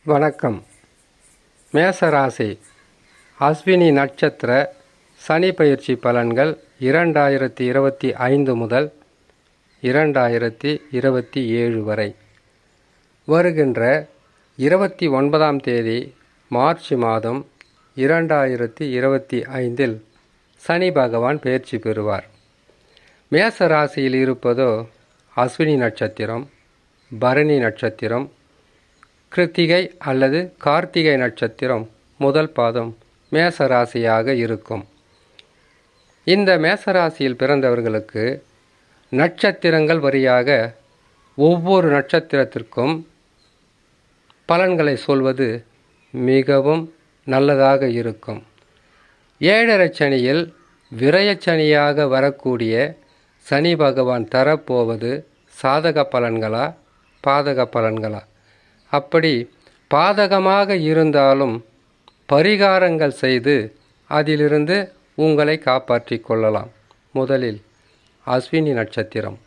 வணக்கம். மேசராசி அஸ்வினி நட்சத்திர சனி பயிற்சி பலன்கள் 2025 முதல் 2027 வரை. வருகின்ற 29ஆம் தேதி மார்ச் மாதம் 2025 சனி பகவான் பயிற்சி பெறுவார். மேசராசியில் இருப்பதோ அஸ்வினி நட்சத்திரம், பரணி நட்சத்திரம், கிருத்திகை அல்லது கார்த்திகை நட்சத்திரம் முதல் பாதம் மேசராசியாக இருக்கும். இந்த மேசராசியில் பிறந்தவர்களுக்கு நட்சத்திரங்கள் வரியாக ஒவ்வொரு நட்சத்திரத்திற்கும் பலன்களை சொல்வது மிகவும் நல்லதாக இருக்கும். 7.5 சனியில் விரயச்சனியாக வரக்கூடிய சனி பகவான் தரப்போவது சாதக பலன்களா பாதக பலன்களா? அப்படி பாதகமாக இருந்தாலும் பரிகாரங்கள் செய்து அதிலிருந்து உங்களை காப்பாற்றி கொள்ளலாம். முதலில் அஸ்வினி நட்சத்திரம்.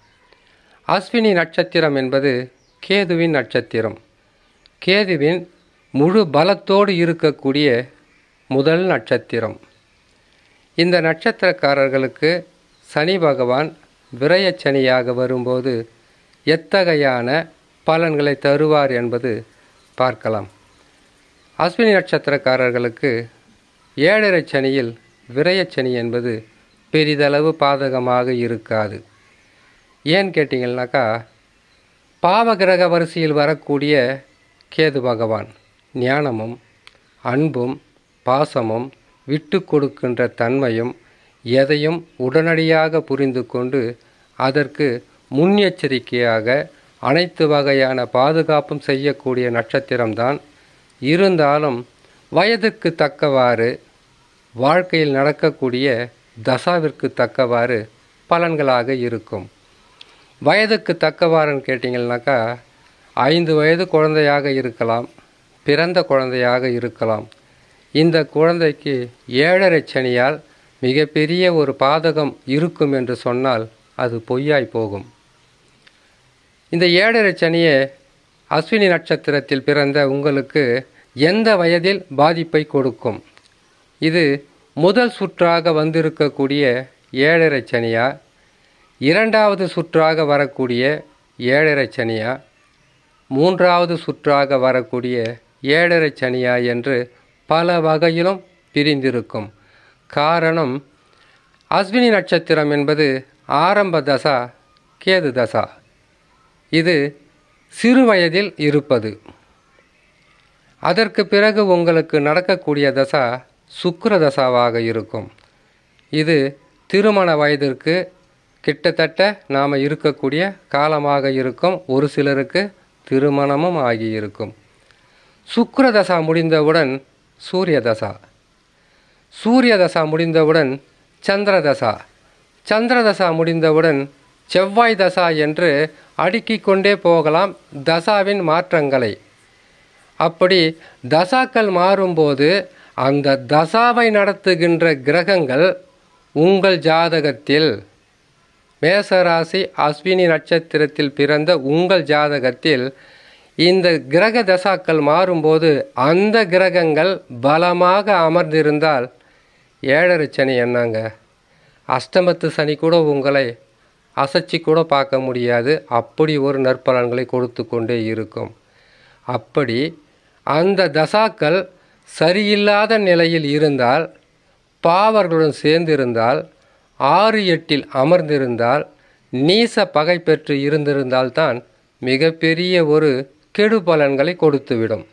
அஸ்வினி நட்சத்திரம் என்பது கேதுவின் நட்சத்திரம். கேதுவின் முழு பலத்தோடு இருக்கக்கூடிய முதல் நட்சத்திரம். இந்த நட்சத்திரக்காரர்களுக்கு சனி பகவான் விரயச்சனியாக வரும்போது எத்தகையான பலன்களை தருவார் என்பது பார்க்கலாம். அஸ்வினி நட்சத்திரக்காரர்களுக்கு 7.5 சனியில் விரயச்சனி என்பது பெரிதளவு பாதகமாக இருக்காது. ஏன் கேட்டிங்கன்னாக்கா, பாவகிரக வரிசையில் வரக்கூடிய கேது பகவான் ஞானமும் அன்பும் பாசமும் விட்டு கொடுக்கின்ற தன்மையும் எதையும் உடனடியாக புரிந்து கொண்டு அதற்கு முன்னெச்சரிக்கையாக அனைத்து வகையான பாதுகாப்பும் செய்யக்கூடிய நட்சத்திரம்தான். இருந்தாலும் வயதுக்கு தக்கவாறு வாழ்க்கையில் நடக்கக்கூடிய தசாவிற்கு தக்கவாறு பலன்களாக இருக்கும். வயதுக்கு தக்கவாறுன்னு கேட்டிங்கன்னாக்கா, 5 வயது குழந்தையாக இருக்கலாம், பிறந்த குழந்தையாக இருக்கலாம். இந்த குழந்தைக்கு 7.5 சனியால் மிகப்பெரிய ஒரு பாதகம் இருக்கும் என்று சொன்னால் அது பொய்யாய் போகும். இந்த 7.5 சனியை அஸ்வினி நட்சத்திரத்தில் பிறந்த உங்களுக்கு எந்த வயதில் பாதிப்பை கொடுக்கும்? இது முதல் சுற்றாக வந்திருக்கக்கூடிய 7.5 சனியா, 2வது சுற்றாக வரக்கூடிய 7.5 சனியா, 3வது சுற்றாக வரக்கூடிய 7.5 சனியா என்று பல வகையிலும் பிரிந்திருக்கும். காரணம், அஸ்வினி நட்சத்திரம் என்பது ஆரம்ப தசா கேது தசா. இது சிறு வயதில் இருப்பது. அதற்கு பிறகு உங்களுக்கு நடக்கக்கூடிய தசா சுக்கிர தசாவாக இருக்கும். இது திருமண வயதிற்கு கிட்டத்தட்ட நாம் இருக்கக்கூடிய காலமாக இருக்கும். ஒரு சிலருக்கு திருமணமும் ஆகியிருக்கும். சுக்கிர தசா முடிந்தவுடன் சூரிய தசா, சூரிய தசா முடிந்தவுடன் சந்திர தசா, சந்திர தசா முடிந்தவுடன் செவ்வாய் தசா என்று அடுக்கிக் கொண்டே போகலாம் தசாவின் மாற்றங்களை. அப்படி தசாக்கள் மாறும்போது அந்த தசாவை நடத்துகின்ற கிரகங்கள் உங்கள் ஜாதகத்தில், மேசராசி அஸ்வினி நட்சத்திரத்தில் பிறந்த உங்கள் ஜாதகத்தில் இந்த கிரக தசாக்கள் மாறும்போது அந்த கிரகங்கள் பலமாக அமர்ந்திருந்தால் 7.5 சனி என்னங்க, அஷ்டமத்து சனி கூட உங்களை அசைச்சி கூட பார்க்க முடியாது. அப்படி ஒரு நற்பலன்களை கொடுத்து கொண்டே இருக்கும். அப்படி அந்த தசாக்கள் சரியில்லாத நிலையில் இருந்தால், பாவர்களுடன் சேர்ந்திருந்தால், 6-8 அமர்ந்திருந்தால், நீச பகை பெற்று இருந்திருந்தால்தான் மிகப்பெரிய ஒரு கெடு பலன்களை கொடுத்துவிடும்.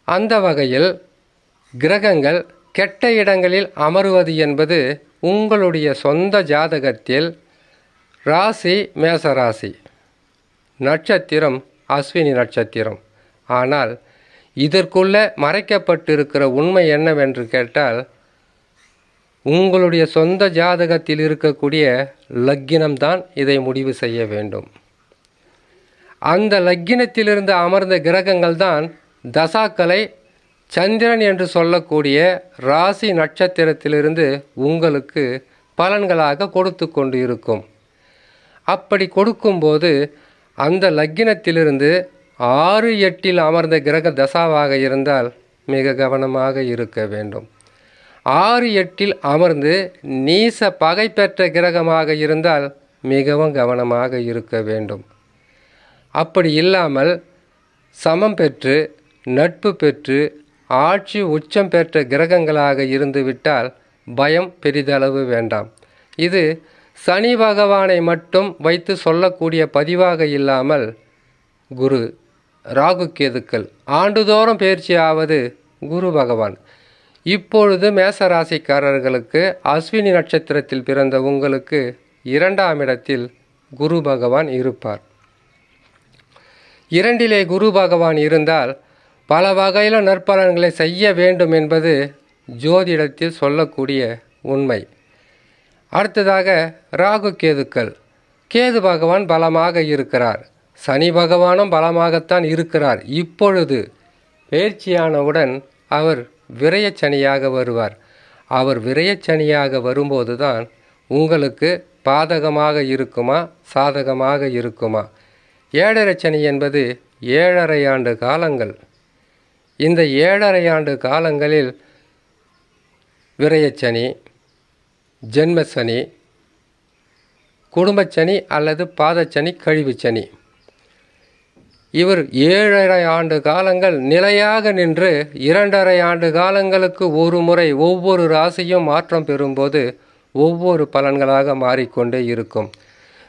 அந்த வகையில் கிரகங்கள் கெட்ட இடங்களில் அமருவது என்பது உங்களுடைய சொந்த ஜாதகத்தில் ராசி மேசராசி, நட்சத்திரம் அஸ்வினி நட்சத்திரம். ஆனால் இதற்குள்ளே மறைக்கப்பட்டிருக்கிற உண்மை என்னவென்று கேட்டால், உங்களுடைய சொந்த ஜாதகத்தில் இருக்கக்கூடிய லக்கினம்தான் இதை முடிவு செய்ய வேண்டும். அந்த லக்கினத்திலிருந்து அமர்ந்த கிரகங்கள் தான் தசாக்களை சந்திரன் என்று சொல்லக்கூடிய ராசி நட்சத்திரத்திலிருந்து உங்களுக்கு பலன்களாக கொடுத்து கொண்டு இருக்கும். அப்படி கொடுக்கும்போது அந்த லக்கினத்திலிருந்து 6, 8 அமர்ந்த கிரக தசாவாக இருந்தால் மிக கவனமாக இருக்க வேண்டும். 6, 8 அமர்ந்து நீச பகை பெற்ற கிரகமாக இருந்தால் மிகவும் கவனமாக இருக்க வேண்டும். அப்படி இல்லாமல் சமம் பெற்று நட்பு பெற்று ஆட்சி உச்சம் பெற்ற கிரகங்களாக இருந்துவிட்டால் பயம் பெரிதளவு வேண்டாம். இது சனி பகவானை மட்டும் வைத்து சொல்லக்கூடிய பதிவாக இல்லாமல் குரு, ராகு, கேதுக்கள் ஆண்டுதோறும் பயிற்சியாவது குரு பகவான். இப்பொழுது மேசராசிக்காரர்களுக்கு அஸ்வினி நட்சத்திரத்தில் பிறந்த உங்களுக்கு 2ஆம் இடத்தில் குரு பகவான் இருப்பார். 2லே குரு பகவான் இருந்தால் பல வகையில் நற்பலன்களை செய்ய வேண்டும் என்பது ஜோதிடத்தில் சொல்லக்கூடிய உண்மை. அடுத்ததாக ராகு, கேதுக்கள். கேது பகவான் பலமாக இருக்கிறார். சனி பகவானும் பலமாகத்தான் இருக்கிறார். இப்பொழுது பயிற்சியானவுடன் அவர் விரயச்சனியாக வருவார். அவர் விரயச்சனியாக வரும்போது தான் உங்களுக்கு பாதகமாக இருக்குமா சாதகமாக இருக்குமா? 7.5 சனி என்பது 7.5 ஆண்டு காலங்கள். இந்த 7.5 ஆண்டு காலங்களில் விரயச்சனி, ஜென்மசனி, குடும்பச்சனி அல்லது பாதச்சனி, கழிவுச்சனி, இவர் 7.5 ஆண்டு காலங்கள் நிலையாக நின்று 2.5 ஆண்டு காலங்களுக்கு ஒரு முறை ஒவ்வொரு ராசியும் மாற்றம் பெறும்போது ஒவ்வொரு பலன்களாக மாறிக்கொண்டே இருக்கும்.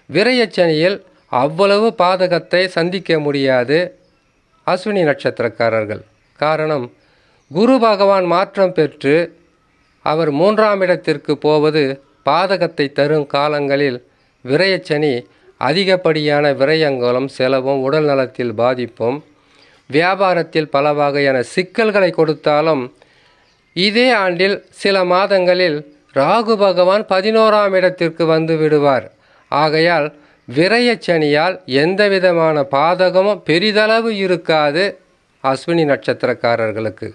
விரயச்சனியில் அவ்வளவு பாதகத்தை சந்திக்க முடியாது அஸ்வினி நட்சத்திரக்காரர்கள். காரணம், குரு பகவான் மாற்றம் பெற்று அவர் 3ஆம் இடத்திற்கு போவது பாதகத்தை தரும் காலங்களில் விரயச்சனி அதிகப்படியான விரயங்களும் செலவும் உடல் நலத்தில் பாதிப்பும் வியாபாரத்தில் பல வகையான சிக்கல்களை கொடுத்தாலும் இதே ஆண்டில் சில மாதங்களில் ராகு பகவான் 11ஆம் இடத்திற்கு வந்து விடுவார். ஆகையால் விரயச்சனியால் எந்தவிதமான பாதகமும் பெரிதளவு இருக்காது அஸ்வினி நட்சத்திரக்காரர்களுக்கு.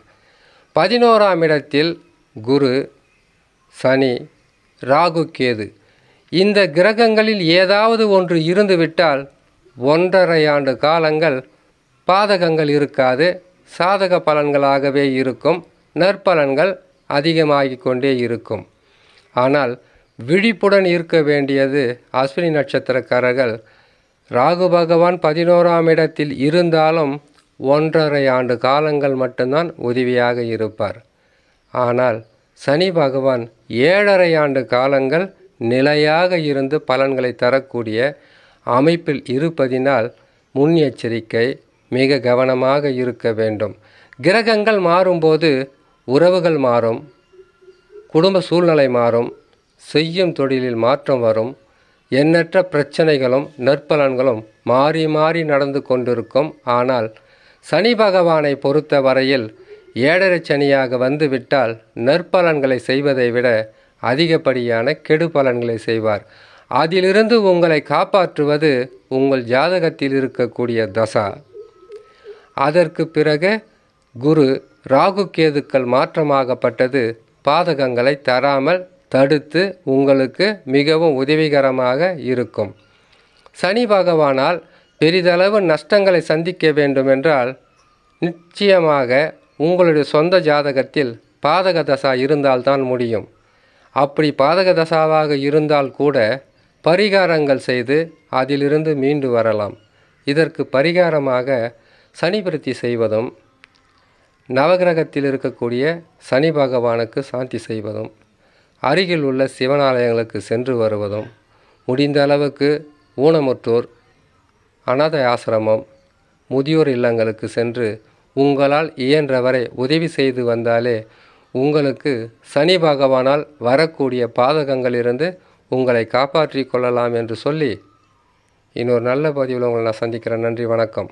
11ஆம் இடத்தில் குரு, சனி, ராகு, கேது இந்த கிரகங்களில் ஏதாவது ஒன்று இருந்துவிட்டால் 1.5 ஆண்டு காலங்கள் பாதகங்கள் இருக்காது, சாதக பலன்களாகவே இருக்கும், நற்பலன்கள் அதிகமாகிக் கொண்டே இருக்கும். ஆனால் விழிப்புடன் இருக்க வேண்டியது அஸ்வினி நட்சத்திரக்காரர்கள். ராகு பகவான் 11ஆம் இடத்தில் இருந்தாலும் 1.5 ஆண்டு காலங்கள் மட்டும்தான் உதவியாக இருப்பார். ஆனால் சனி பகவான் 7.5 ஆண்டு காலங்கள் நிலையாக இருந்து பலன்களை தரக்கூடிய அமைப்பில் இருப்பதினால் முன்னெச்சரிக்கை, மிக கவனமாக இருக்க வேண்டும். கிரகங்கள் மாறும்போது உறவுகள் மாறும், குடும்ப சூழ்நிலை மாறும், செய்யும் தொழிலில் மாற்றம் வரும், எண்ணற்ற பிரச்சனைகளும் நற்பலன்களும் மாறி மாறி நடந்து கொண்டிருக்கும். ஆனால் சனி பகவானை பொறுத்த வரையில் 7.5 சனியாக வந்துவிட்டால் நற்பலன்களை செய்வதை விட அதிகப்படியான கெடு பலன்களை செய்வார். அதிலிருந்து உங்களை காப்பாற்றுவது உங்கள் ஜாதகத்தில் இருக்கக்கூடிய தசா. அதற்கு பிறகு குரு, ராகு, கேதுக்கள் மாற்றமாகப்பட்டது பாதகங்களை தராமல் தடுத்து உங்களுக்கு மிகவும் உதவிகரமாக இருக்கும். சனி பகவானால் பெரிதளவு நஷ்டங்களை சந்திக்க வேண்டுமென்றால் நிச்சயமாக உங்களுடைய சொந்த ஜாதகத்தில் பாதக தசா இருந்தால்தான் முடியும். அப்படி பாதக தசாவாக இருந்தால் கூட பரிகாரங்கள் செய்து அதிலிருந்து மீண்டு வரலாம். இதற்கு பரிகாரமாக சனி பிரத்தி செய்வதும், நவகிரகத்தில் இருக்கக்கூடிய சனி பகவானுக்கு சாந்தி செய்வதும், அருகில் உள்ள சிவனாலயங்களுக்கு சென்று வருவதும், முடிந்த அளவுக்கு ஊனமுற்றோர், அனாதை ஆசிரமம், முதியோர் இல்லங்களுக்கு சென்று உங்களால் இயன்றவரை உதவி செய்து வந்தாலே உங்களுக்கு சனி பகவானால் வரக்கூடிய பாதகங்களிலிருந்து உங்களை காப்பாற்றி கொள்ளலாம் என்று சொல்லி இன்னொரு நல்ல பதிவில் உங்களை நான் சந்திக்கிறேன். நன்றி, வணக்கம்.